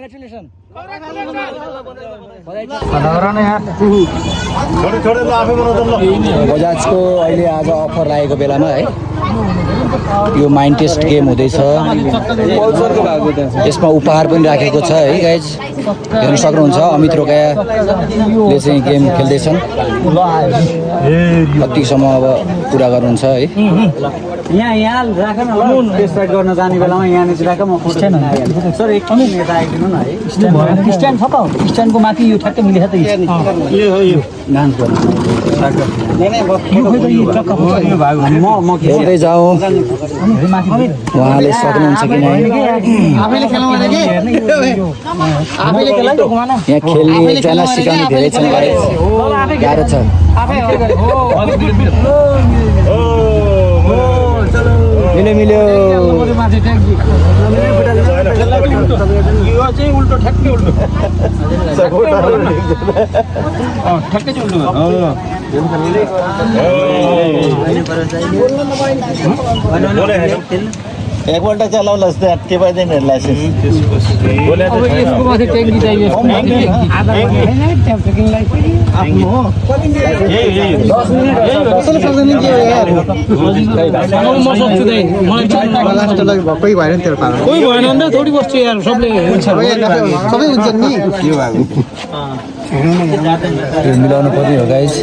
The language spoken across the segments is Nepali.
कङ्ग्रेचुलेसन बजाजको अहिले आज अफर लागेको बेलामा है यो माइन्ड टेस्ट गेम हुँदैछ। यसमा उपहार पनि राखेको छ है गाइज, हेर्न सक्नुहुन्छ। अमित रोकायाले चाहिँ गेम खेल्दैछन्। कतिसम्म अब पुरा गर्नुहुन्छ है। यहाँ राख न ल, टेस्ट राइड गर्न जाने बेलामा यहाँ चाहिँ राख। म फोटो सर एकछिन यता आइदिनु न है। स्ट्यान्ड छ त, स्ट्यान्डको माथि यो ठ्याक्कै मिलेछ त। यो डान्स गर्नु हेर्दै जाउँ उहाँले सक्नुहुन्छ कि नै। यहाँ खेल्ने एकजना सिकाउने धेरै छन्, गाह्रो छ। मिल्यो मिल्यो उल्टो ठ्याक्कै उल्टो ठ्याक्कै चाहिँ उल्टो एकपल्ट चलाउनुहोस् त के भइदिनु लाइसेन्स। कोही भएन तेरो पारा, कोही भएन नि त। थोडी बस्छु यार, सबले सबै हुन्छ नि। मिलाउनु पर्ने हो गाइस।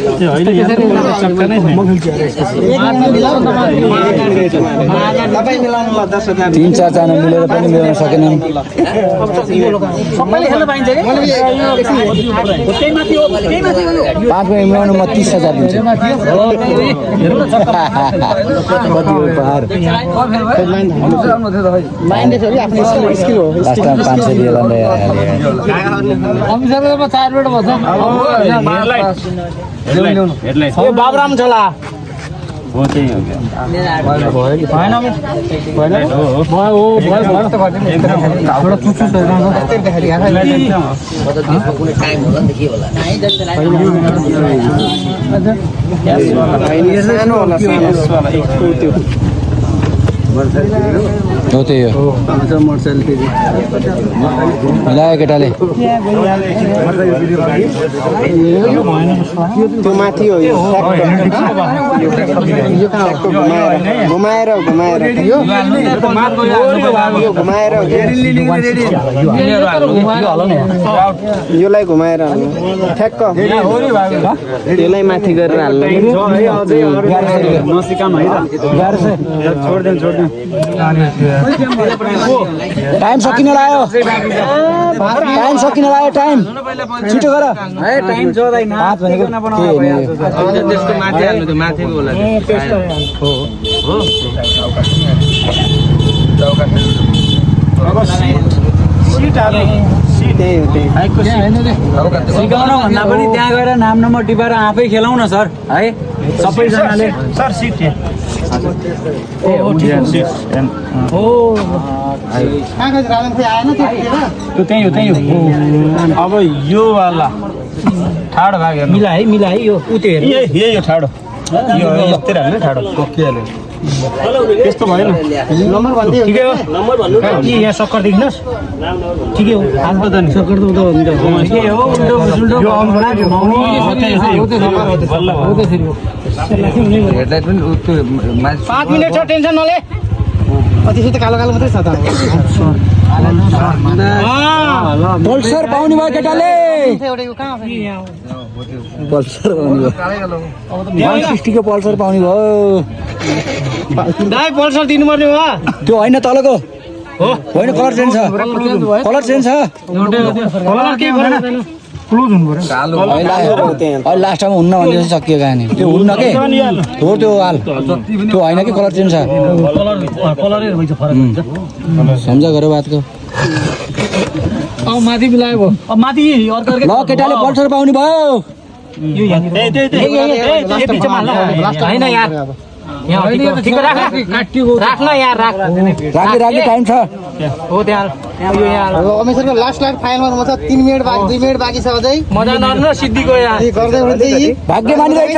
3-4 जना मिलेर पनि मिलाउन सकेनन्। सबैले खेल्न पाइन्छ के? 5 मा मिलाउनुमा 30,000 दिन्छु। कति हो उपहार? लास्ट टाइम 500 दिएर बाबुराम छोला हो त्यही हो क्या हो त्यही हो। मिलायो केटाले। त्यो माथि हो यो घुमाएर योलाई घुमाएर ठ्याक्क त्यसलाई माथि गरेर हाल्नु। टाइम सकिन लाग्यो, टाइम सकिन लाग्यो। टाइम छिटो गर। टाइम जोदैन त्यसको माथि हाल्नु, त्यो माथिको होला सिकाउन भन्दा पनि त्यहाँ गएर नाम नम्बर टिपेर आफै खेलाउन सर है सबैजनाले। सर सिट त्यही हो। अब यो वाला ठाडो भाग मिला है यो उते यही हो ठाडो, यो यस्तै राख्ने ठाडो कोकियाले त्यस्तो भएन। नम्बर भन्दै ठिकै हो, नम्बर भन्नु न। यहाँ सक्कर देख्नुहोस्, ठिकै हो। हात बजाउने सक्कर त उता हुन्छ, ठिकै हो। उल्टो यो अङ्गला घुमाउने हेडलाइट पनि 5 मिनेट छ, टेन्सन नले। त्यसो त कालो मात्रै छ त। पल्सर पाउने भयो केटाले, पल्सर पाउने भयो। 160 को पल्सर पाउने भयो। दाइ पल्सर दिनुपर्ने भयो त्यो होइन, तलको होइन। कलर चेन्ज छ, कलर चेन्ज छ। कलर के भएन, क्लोज हुनु पर्यो। अहिले लास्टमा हुन्न भन्दै सकियो कहानी। त्यो हुन्न के हो, त्यो हाल त्यो होइन कि कलर चेन्ज छ। सम्झा गरे बातको। अब माथि मिलायो भयो, अब माथि ल केटाले पल्सर पाउने भयो। होइन यार, राख्न यार, राखी टाइम छ। हो त्यहाँ अमेसरको लास्ट फाइनलमा म 3 मिनेट बाँकी 2 मिनेट बाँकी छ अझै। मजा नर्नु सिद्धिको यार गर्दै भाग्य मानिरहेछ।